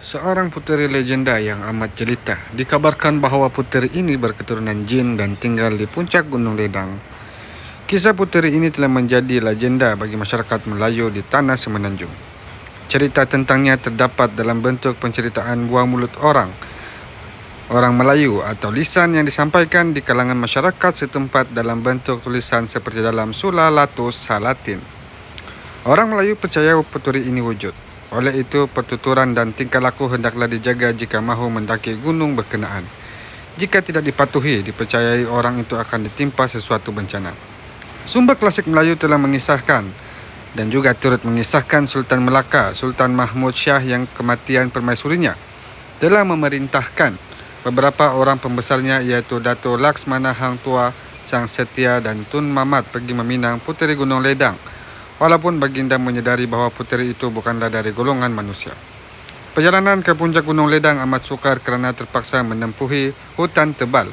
Seorang puteri legenda yang amat jelita. Dikabarkan bahawa puteri ini berketurunan jin dan tinggal di puncak Gunung Ledang. Kisah puteri ini telah menjadi legenda bagi masyarakat Melayu di tanah Semenanjung. Cerita tentangnya terdapat dalam bentuk penceritaan buah mulut orang Melayu atau lisan yang disampaikan di kalangan masyarakat setempat dalam bentuk tulisan seperti dalam Sulalatus Salatin. Orang Melayu percaya puteri ini wujud. Oleh itu, pertuturan dan tingkah laku hendaklah dijaga jika mahu mendaki gunung berkenaan. Jika tidak dipatuhi, dipercayai orang itu akan ditimpa sesuatu bencana. Sumber klasik Melayu telah mengisahkan dan juga turut mengisahkan Sultan Melaka, Sultan Mahmud Shah yang kematian permaisurinya, telah memerintahkan beberapa orang pembesarnya iaitu Dato' Laksmana Hang Tua, Sang Setia dan Tun Mamat pergi meminang puteri Gunung Ledang. Walaupun baginda menyedari bahawa puteri itu bukanlah dari golongan manusia. Perjalanan ke puncak Gunung Ledang amat sukar kerana terpaksa menempuhi hutan tebal,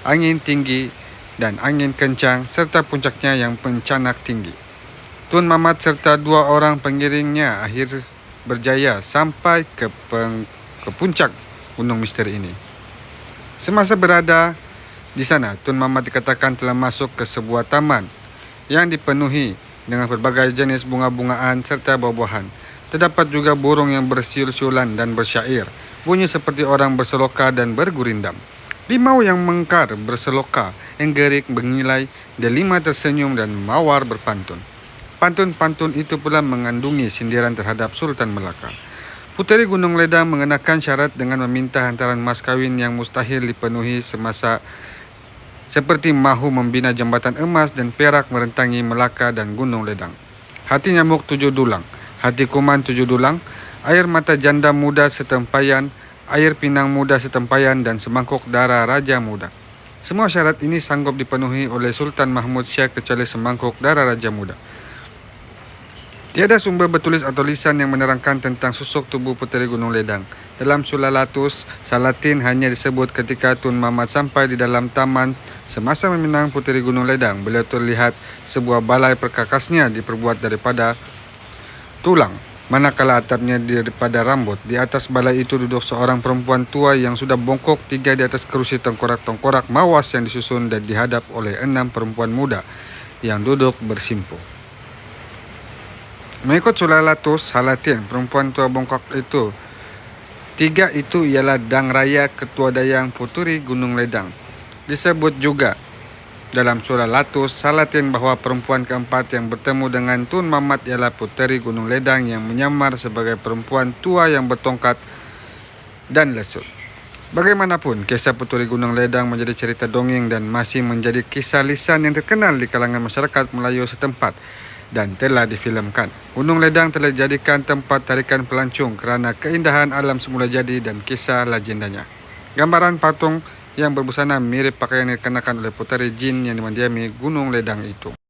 angin tinggi dan angin kencang serta puncaknya yang pencanak tinggi. Tun Mamat serta dua orang pengiringnya akhir berjaya sampai ke puncak gunung misteri ini. Semasa berada di sana, Tun Mamat dikatakan telah masuk ke sebuah taman yang dipenuhi dengan berbagai jenis bunga-bungaan serta buah-buahan. Terdapat juga burung yang bersiul-siulan dan bersyair, bunyi seperti orang berseloka dan bergurindam. Limau yang mengkar berseloka, enggerik mengilai, delima tersenyum dan mawar berpantun. Pantun-pantun itu pula mengandungi sindiran terhadap Sultan Melaka. Puteri Gunung Ledang mengenakan syarat dengan meminta hantaran mas kawin yang mustahil dipenuhi semasa seperti mahu membina jambatan emas dan perak merentangi Melaka dan Gunung Ledang. Hati nyamuk 7 dulang, hati kuman 7 dulang, air mata janda muda setempayan, air pinang muda setempayan dan semangkuk darah raja muda. Semua syarat ini sanggup dipenuhi oleh Sultan Mahmud Shah kecuali semangkuk darah raja muda. Tiada sumber bertulis atau lisan yang menerangkan tentang susuk tubuh puteri Gunung Ledang. Dalam Sulalatus Salatin hanya disebut ketika Tun Mamat sampai di dalam taman semasa meminang puteri Gunung Ledang, beliau terlihat sebuah balai perkakasnya diperbuat daripada tulang, manakala atapnya daripada rambut. Di atas balai itu duduk seorang perempuan tua yang sudah bongkok, 3 di atas kerusi tengkorak-tengkorak mawas yang disusun dan dihadap oleh 6 perempuan muda yang duduk bersimpuh. Mengikut Sulalatus Salatin, perempuan tua bongkok itu 3 itu ialah Dang Raya, ketua dayang puteri Gunung Ledang. Disebut juga dalam Sulalatus Salatin bahawa perempuan keempat yang bertemu dengan Tun Mamat ialah puteri Gunung Ledang yang menyamar sebagai perempuan tua yang bertongkat dan lesut. Bagaimanapun, kisah puteri Gunung Ledang menjadi cerita dongeng dan masih menjadi kisah lisan yang terkenal di kalangan masyarakat Melayu setempat dan telah difilemkan. Gunung Ledang telah dijadikan tempat tarikan pelancong kerana keindahan alam semula jadi dan kisah legendanya. Gambaran patung yang berbusana mirip pakaian yang dikenakan oleh puteri jin yang dimendiami Gunung Ledang itu.